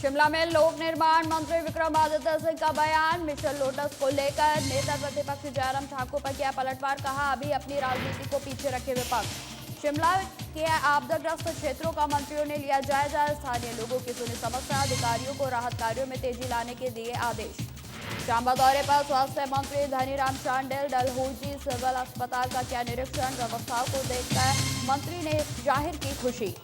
शिमला में लोक निर्माण मंत्री विक्रमादित्य सिंह का बयान मिशन लोटस को लेकर नेता प्रतिपक्ष जयराम ठाकुर पर किया पलटवार। कहा अभी अपनी राजनीति को पीछे रखे विपक्ष। शिमला के आपदाग्रस्त क्षेत्रों का मंत्रियों ने लिया जायजा। स्थानीय लोगों की सुनी समस्या। अधिकारियों को राहत कार्यों में तेजी लाने के दिए आदेश। चंबा दौरे पर स्वास्थ्य मंत्री धनीराम शांडिल डलहौजी सिविल अस्पताल का किया निरीक्षण। व्यवस्थाओं को देखकर मंत्री ने जाहिर की खुशी।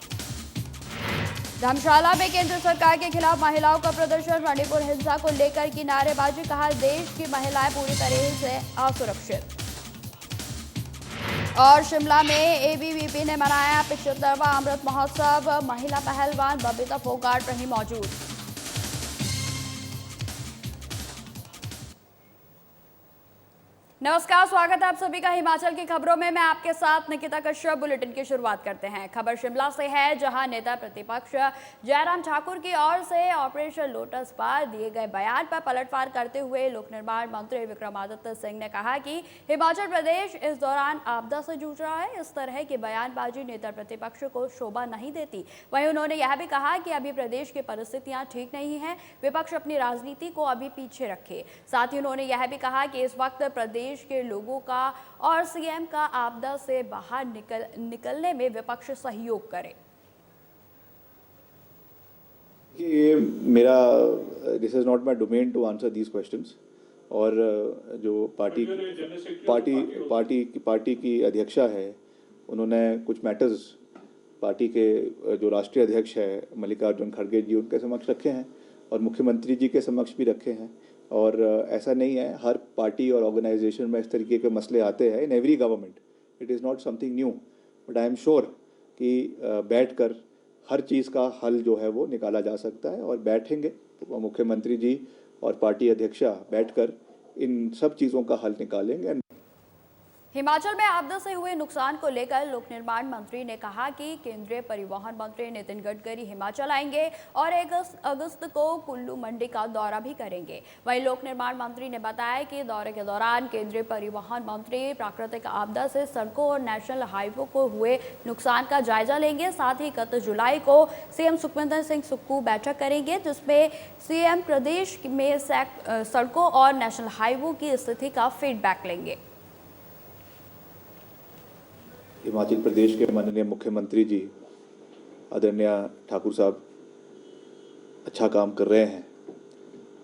धर्मशाला में केंद्र सरकार के खिलाफ महिलाओं का प्रदर्शन। मणिपुर हिंसा को लेकर की नारेबाजी। कहा देश की महिलाएं पूरी तरह से असुरक्षित। और शिमला में एबीवीपी ने मनाया 75वां अमृत महोत्सव। महिला पहलवान बबीता फोगाट रही मौजूद। नमस्कार, स्वागत है आप सभी का हिमाचल की खबरों में। मैं आपके साथ निकिता कश्यप। बुलेटिन की शुरुआत करते हैं। खबर शिमला से है, जहां नेता प्रतिपक्ष जयराम ठाकुर की ओर से ऑपरेशन लोटस पर दिए गए बयान पर पलटवार करते हुए लोक निर्माण मंत्री विक्रमादित्य सिंह ने कहा कि हिमाचल प्रदेश इस दौरान आपदा से जूझ रहा है। इस तरह की बयानबाजी नेता प्रतिपक्ष को शोभा नहीं देती। वहीं उन्होंने यह भी कहा कि अभी प्रदेश की परिस्थितियां ठीक नहीं है, विपक्ष अपनी राजनीति को अभी पीछे रखे। साथ ही उन्होंने यह भी कहा कि इस वक्त प्रदेश के लोगों का और सीएम का आपदा से बाहर निकलने में विपक्ष सहयोग करे। ये मेरा this is not my domain to answer these questions. और जो पार्टी की अध्यक्षा है, उन्होंने कुछ मैटर्स पार्टी के जो राष्ट्रीय अध्यक्ष है मल्लिकार्जुन खड़गे जी, उनके समक्ष रखे हैं और मुख्यमंत्री जी के समक्ष भी रखे हैं। और ऐसा नहीं है, हर पार्टी और ऑर्गेनाइजेशन में इस तरीके के मसले आते हैं। In every government it is not something new, but I am sure कि बैठकर हर चीज़ का हल जो है वो निकाला जा सकता है। और बैठेंगे मुख्यमंत्री जी और पार्टी अध्यक्षा बैठकर इन सब चीज़ों का हल निकालेंगे। हिमाचल में आपदा से हुए नुकसान को लेकर लोक निर्माण मंत्री ने कहा कि केंद्रीय परिवहन मंत्री नितिन गडकरी हिमाचल आएंगे और 1 अगस्त को कुल्लू मंडी का दौरा भी करेंगे। वहीं लोक निर्माण मंत्री ने बताया कि दौरे के दौरान केंद्रीय परिवहन मंत्री प्राकृतिक आपदा से सड़कों और नेशनल हाईवे को हुए नुकसान का जायजा लेंगे। साथ ही 31 जुलाई को सीएम सुखविंदर सिंह सुक्खू बैठक करेंगे, जिसमें सीएम प्रदेश में सड़कों और नेशनल हाईवे की स्थिति का फीडबैक लेंगे। हिमाचल प्रदेश के माननीय मुख्यमंत्री जी आदरणीय ठाकुर साहब अच्छा काम कर रहे हैं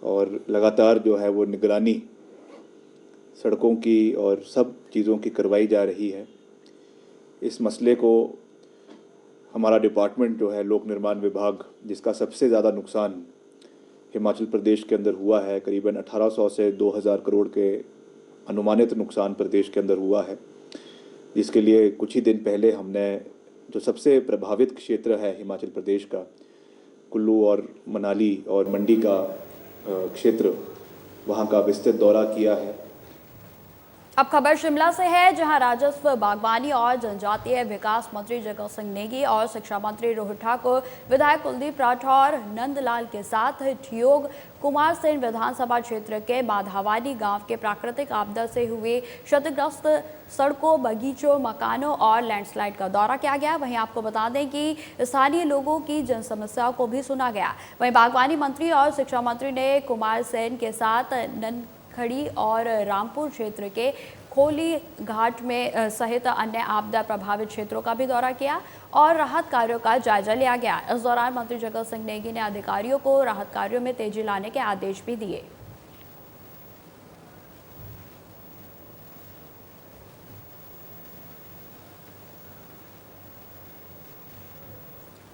और लगातार जो है वो निगरानी सड़कों की और सब चीज़ों की करवाई जा रही है। इस मसले को हमारा डिपार्टमेंट जो है लोक निर्माण विभाग, जिसका सबसे ज़्यादा नुकसान हिमाचल प्रदेश के अंदर हुआ है, करीबन 1800 से 2000 करोड़ के अनुमानित नुकसान प्रदेश के अंदर हुआ है, जिसके लिए कुछ ही दिन पहले हमने जो सबसे प्रभावित क्षेत्र है हिमाचल प्रदेश का, कुल्लू और मनाली और मंडी का क्षेत्र, वहां का विस्तृत दौरा किया है। अब खबर शिमला से है, जहां राजस्व, बागवानी और जनजातीय विकास मंत्री जगत सिंह नेगी और शिक्षा मंत्री रोहित ठाकुर, विधायक कुलदीप राठौर नंदलाल के साथ ठियोग कुमार सेन विधानसभा क्षेत्र के माधावानी गांव के प्राकृतिक आपदा से हुए क्षतिग्रस्त सड़कों, बगीचों, मकानों और लैंडस्लाइड का दौरा किया गया। वहीं आपको बता दें कि स्थानीय लोगों की जन समस्याओं को भी सुना गया। वहीं बागवानी मंत्री और शिक्षा मंत्री ने कुमार सेन के साथ खड़ी और रामपुर क्षेत्र के खोली घाट में सहित अन्य आपदा प्रभावित क्षेत्रों का भी दौरा किया और राहत कार्यों का जायजा लिया गया। इस दौरान मंत्री जगत सिंह नेगी ने अधिकारियों को राहत कार्यों में तेजी लाने के आदेश भी दिए।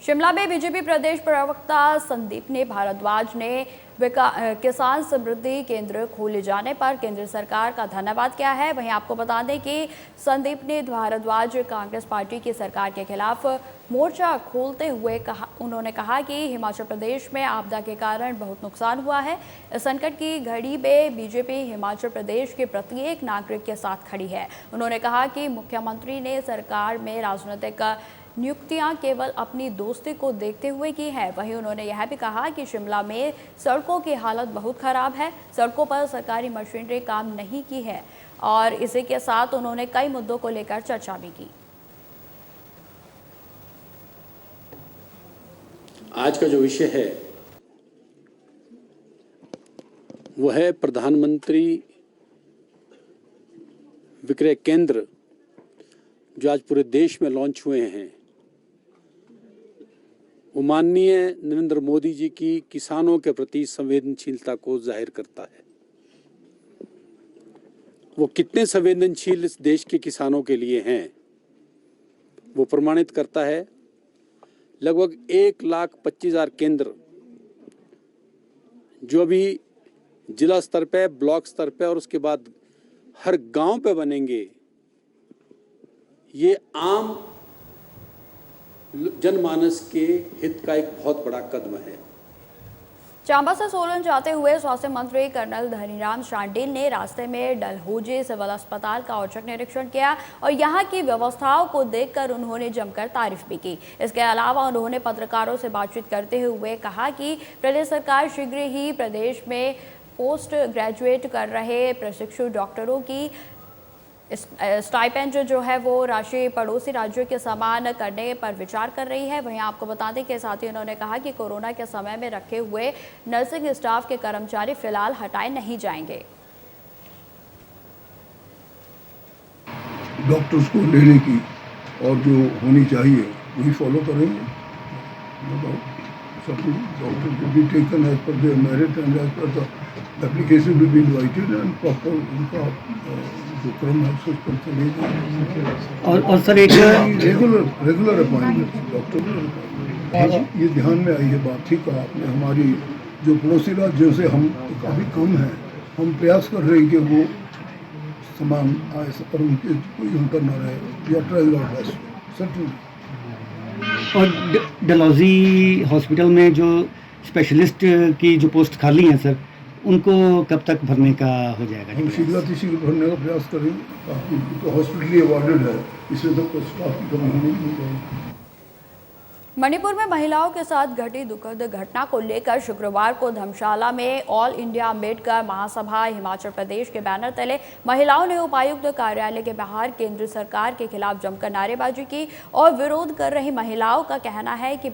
शिमला में बीजेपी प्रदेश प्रवक्ता संदीप ने भारद्वाज ने किसान समृद्धि केंद्र खोले जाने पर केंद्र सरकार का धन्यवाद किया है। वहीं आपको बता दें कि संदीप ने भारद्वाज कांग्रेस पार्टी की सरकार के खिलाफ मोर्चा खोलते हुए उन्होंने कहा कि हिमाचल प्रदेश में आपदा के कारण बहुत नुकसान हुआ है। इस संकट की घड़ी में बीजेपी हिमाचल प्रदेश के प्रत्येक नागरिक के साथ खड़ी है। उन्होंने कहा कि मुख्यमंत्री ने सरकार में राजनीतिक नियुक्तियां केवल अपनी दोस्ती को देखते हुए की है। वहीं उन्होंने यह भी कहा कि शिमला में सड़कों की हालत बहुत खराब है, सड़कों पर सरकारी मशीनरी काम नहीं की है और इसी के साथ उन्होंने कई मुद्दों को लेकर चर्चा भी की। आज का जो विषय है वो है प्रधानमंत्री विक्रय केंद्र जो आज पूरे देश में लॉन्च हुए हैं। वो माननीय नरेंद्र मोदी जी की किसानों के प्रति संवेदनशीलता को जाहिर करता है। वो कितने संवेदनशील इस देश के किसानों के लिए हैं वो प्रमाणित करता है। लगभग 1,25,000 केंद्र जो अभी जिला स्तर पे, ब्लॉक स्तर पे और उसके बाद हर गांव पे बनेंगे, ये आम जनमानस के हित का एक बहुत बड़ा कदम है। चंबा से सोलन जाते हुए स्वास्थ्य मंत्री कर्नल धनीराम शांडिल ने रास्ते में डलहौजी सिविल अस्पताल का औचक निरीक्षण किया और यहां की व्यवस्थाओं को देखकर उन्होंने जमकर तारीफ भी की। इसके अलावा उन्होंने पत्रकारों से बातचीत करते हुए कहा कि प्रदेश सरकार शीघ्र ही प्रदेश में पोस्ट ग्रेजुएट कर रहे प्रशिक्षु डॉक्टरों की स्टाइपेंड जो है वो राशि पड़ोसी राज्यों के समान करने पर विचार कर रही है। वहीं आपको बता दें कि साथ ही उन्होंने कहा कि कोरोना के समय में रखे हुए नर्सिंग स्टाफ के कर्मचारी फिलहाल हटाए नहीं जाएंगे। डॉक्टर्स को लेने की और जो होनी चाहिए वही फॉलो करेंगे। Doctor will be taken as per their merit and as per the application will be invited and proper उनका जो क्रम है उसको चले जाए। और सर एक रेगुलर अपॉइंटमेंट डॉक्टर ये ध्यान में आई है बात। ठीक है, आपने हमारी जो पड़ोसी राज्यों से हम काफ़ी कम हैं, हम प्रयास कर रहे हैं कि वो समान आए पर उनके कोई अंतर न रहे। We are trying our best certainly. और डलहौजी हॉस्पिटल में जो स्पेशलिस्ट की जो पोस्ट खाली हैं सर, उनको कब तक भरने का हो जाएगा? हम शीघ्र भरने का प्रयास करेंगे। तो हॉस्पिटली अवॉर्डेड है, इससे तो स्टाफ की कमी नहीं होगी। मणिपुर में महिलाओं के साथ घटी दुखद घटना को लेकर शुक्रवार को धर्मशाला में ऑल इंडिया अम्बेडकर महासभा हिमाचल प्रदेश के बैनर तले महिलाओं ने उपायुक्त कार्यालय के बाहर केंद्र सरकार के खिलाफ जमकर नारेबाजी की और विरोध कर रही महिलाओं का कहना है कि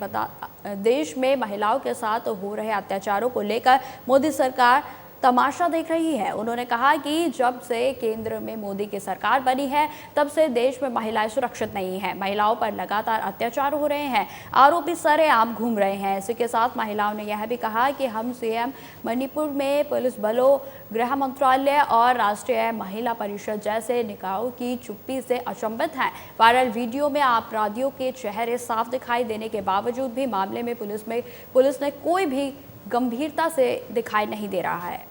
देश में महिलाओं के साथ हो रहे अत्याचारों को लेकर मोदी सरकार तमाशा देख रही है। उन्होंने कहा कि जब से केंद्र में मोदी की सरकार बनी है तब से देश में महिलाएं सुरक्षित नहीं हैं। महिलाओं पर लगातार अत्याचार हो रहे हैं, आरोपी सरेआम घूम रहे हैं। इसी के साथ महिलाओं ने यह भी कहा कि हम सीएम मणिपुर में पुलिस बलों, गृह मंत्रालय और राष्ट्रीय महिला परिषद जैसे निकायों की चुप्पी से अचंभित हैं। वायरल वीडियो में अपराधियों के चेहरे साफ दिखाई देने के बावजूद भी मामले में पुलिस ने कोई भी गंभीरता से दिखाई नहीं दे रहा है।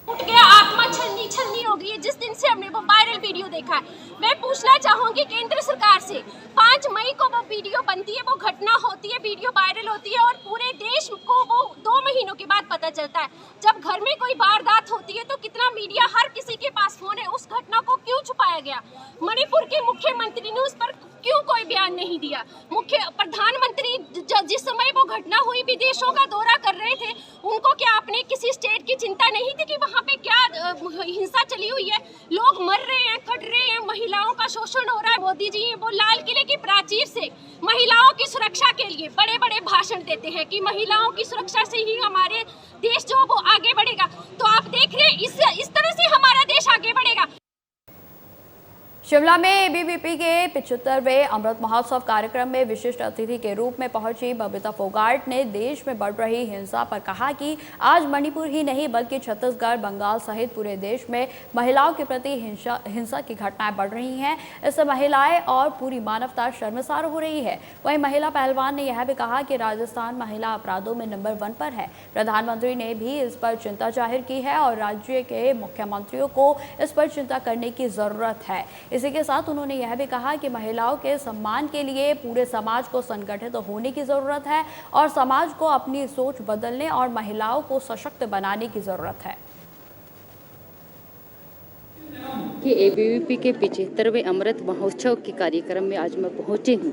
उठ गया, आत्मा छलनी हो गई है जिस दिन से हमने वो वायरल वीडियो देखा है। मैं पूछना चाहूंगी केंद्र सरकार से, 5 मई को वो वीडियो बनती है, वो घटना होती है, वीडियो वायरल होती है और पूरे देश को वो 2 महीनों के बाद पता चलता है। जब घर में कोई वारदात होती है तो कितना मीडिया, हर किसी के पास फोन है, उस घटना को क्यों छुपाया गया? मणिपुर के मुख्यमंत्री ने उस पर क्यों कोई बयान नहीं दिया? प्रधानमंत्री जिस समय वो घटना हुई विदेशों का दौरा कर रहे थे, उनको क्या अपने किसी स्टेट की चिंता नहीं थी कि वहाँ पे क्या हिंसा चली हुई है, लोग मर रहे हैं, कट रहे हैं, महिलाओं का शोषण हो रहा है? मोदी जी वो लाल किले की प्राचीर से महिलाओं की सुरक्षा के लिए बड़े बड़े भाषण देते हैं कि महिलाओं की सुरक्षा से ही हमारे देश जो वो आगे बढ़ेगा। तो आप देख रहे हैं इस तरह से हमारा देश आगे बढ़ेगा। शिमला में एबीवीपी के 75वें अमृत महोत्सव कार्यक्रम में विशिष्ट अतिथि के रूप में पहुंची बबीता फोगाट ने देश में बढ़ रही हिंसा पर कहा कि आज मणिपुर ही नहीं बल्कि छत्तीसगढ़, बंगाल सहित पूरे देश में महिलाओं के प्रति हिंसा की घटनाएं बढ़ रही हैं। इससे महिलाएं और पूरी मानवता शर्मसार हो रही है। वहीं महिला पहलवान ने यह भी कहा कि राजस्थान महिला अपराधों में नंबर 1 पर है। प्रधानमंत्री ने भी इस पर चिंता जाहिर की है और राज्य के मुख्यमंत्रियों को इस पर चिंता करने की जरूरत है। इसी के साथ उन्होंने यह भी कहा कि महिलाओं के सम्मान के लिए पूरे समाज को संगठित होने की जरूरत है और समाज को अपनी सोच बदलने और महिलाओं को सशक्त बनाने की जरूरत है। कि एबीवीपी के 75वें अमृत महोत्सव के कार्यक्रम में आज मैं पहुंची हूं,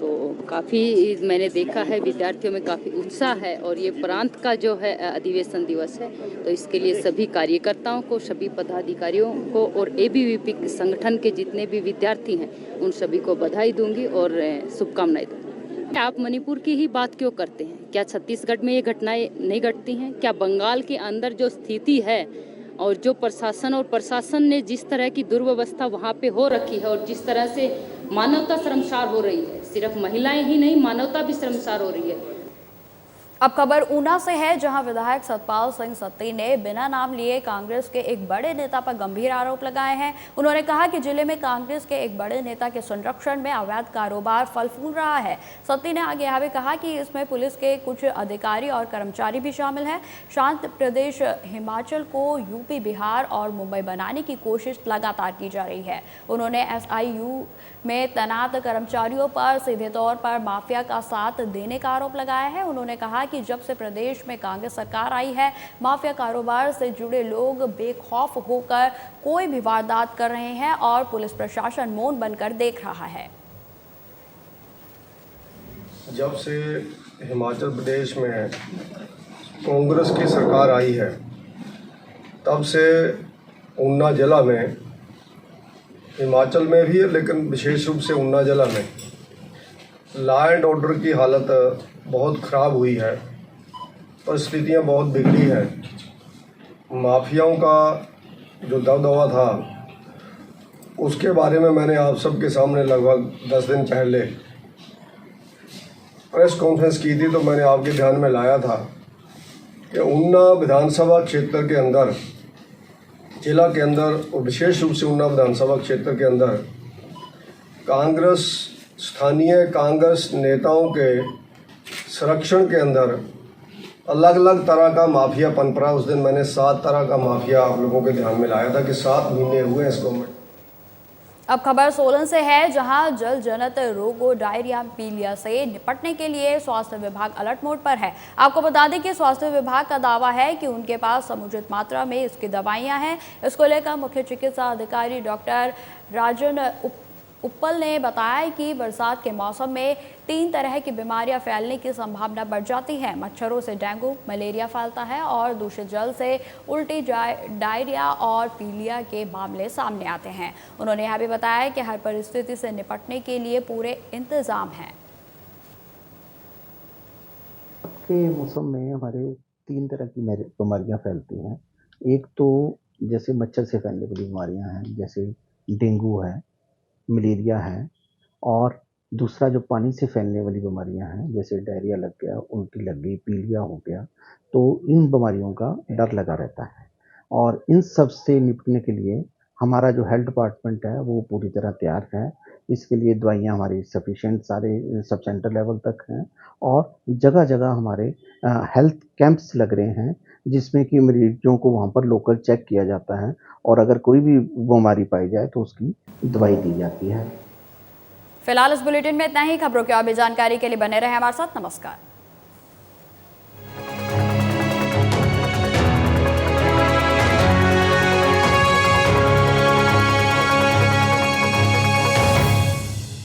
तो काफ़ी मैंने देखा है विद्यार्थियों में काफ़ी उत्साह है और ये प्रांत का जो है अधिवेशन दिवस है, तो इसके लिए सभी कार्यकर्ताओं को, सभी पदाधिकारियों को और एबीवीपी संगठन के जितने भी विद्यार्थी हैं उन सभी को बधाई दूंगी और शुभकामनाएं दूंगी। आप मणिपुर की ही बात क्यों करते हैं? क्या छत्तीसगढ़ में ये घटनाएं नहीं घटती हैं? क्या बंगाल के अंदर जो स्थिति है और जो प्रशासन ने जिस तरह की दुर्व्यवस्था वहाँ पे हो रखी है और जिस तरह से मानवता शर्मसार हो रही है, सिर्फ महिलाएं ही नहीं, मानवता भी शर्मसार हो रही है। अब खबर ऊना से है, जहां विधायक सतपाल सिंह सत्ती ने बिना नाम लिए कांग्रेस के एक बड़े नेता पर गंभीर आरोप लगाए हैं। उन्होंने कहा कि जिले में कांग्रेस के एक बड़े नेता के संरक्षण में अवैध कारोबार फल फूल रहा है। सत्ती ने आगे यह भी कहा कि इसमें पुलिस के कुछ अधिकारी और कर्मचारी भी शामिल हैं। शांत प्रदेश हिमाचल को यूपी, बिहार और मुंबई बनाने की कोशिश लगातार की जा रही है। उन्होंने SIU में तैनात कर्मचारियों पर सीधे तौर पर माफिया का साथ देने का आरोप लगाया है। उन्होंने कहा कि जब से प्रदेश में कांग्रेस सरकार आई है, माफिया कारोबार से जुड़े लोग बेखौफ होकर कोई भी वारदात कर रहे हैं और पुलिस प्रशासन मौन बनकर देख रहा है। जब से हिमाचल प्रदेश में कांग्रेस की सरकार आई है, तब से ऊना जिला में, हिमाचल में भी है लेकिन विशेष रूप से ऊना जिला में लॉ एंड ऑर्डर की हालत बहुत ख़राब हुई है, परिस्थितियाँ बहुत बिगड़ी हैं। माफियाओं का जो दबदबा था उसके बारे में मैंने आप सबके सामने लगभग 10 दिन पहले प्रेस कॉन्फ्रेंस की थी, तो मैंने आपके ध्यान में लाया था कि ऊना विधानसभा क्षेत्र के अंदर, जिला के अंदर और विशेष रूप से ऊना विधानसभा क्षेत्र के अंदर कांग्रेस, स्थानीय कांग्रेस नेताओं के संरक्षण के अंदर अलग अलग तरह का माफिया पनप रहा। उस दिन मैंने 7 तरह का माफिया आप लोगों के ध्यान में लाया था कि 7 महीने हुए इस गवर्नमेंट। अब खबर सोलन से है, जहां जल जनित रोगों डायरिया, पीलिया से निपटने के लिए स्वास्थ्य विभाग अलर्ट मोड पर है। आपको बता दें कि स्वास्थ्य विभाग का दावा है कि उनके पास समुचित मात्रा में इसकी दवाइयां हैं। इसको लेकर मुख्य चिकित्सा अधिकारी डॉक्टर राजन उपल ने बताया कि बरसात के मौसम में 3 तरह की बीमारियां फैलने की संभावना बढ़ जाती है। मच्छरों से डेंगू, मलेरिया फैलता है और दूषित जल से उल्टी, डायरिया और पीलिया के मामले सामने आते हैं। उन्होंने यह भी बताया कि हर परिस्थिति से निपटने के लिए पूरे इंतजाम हैं। के मौसम में हमारे 3 तरह की बीमारियां फैलती हैं। एक तो जैसे मच्छर से फैलने वाली बीमारियां हैं, जैसे डेंगू है, मलेरिया है, और दूसरा जो पानी से फैलने वाली बीमारियां हैं, जैसे डायरिया लग गया, उल्टी लग गई, पीलिया हो गया। तो इन बीमारियों का डर लगा रहता है और इन सब से निपटने के लिए हमारा जो हेल्थ डिपार्टमेंट है वो पूरी तरह तैयार है। इसके लिए दवाइयाँ हमारी सफिशेंट सारे सब सेंटर लेवल तक हैं और जगह जगह हमारे हेल्थ कैंप्स लग रहे हैं, जिसमें कि मरीजों को वहाँ पर लोकल चेक किया जाता है और अगर कोई भी बीमारी पाई जाए तो उसकी दवाई दी जाती है। फिलहाल इस बुलेटिन में इतना ही। खबरों की और भी जानकारी के लिए बने रहे हमारे साथ। नमस्कार।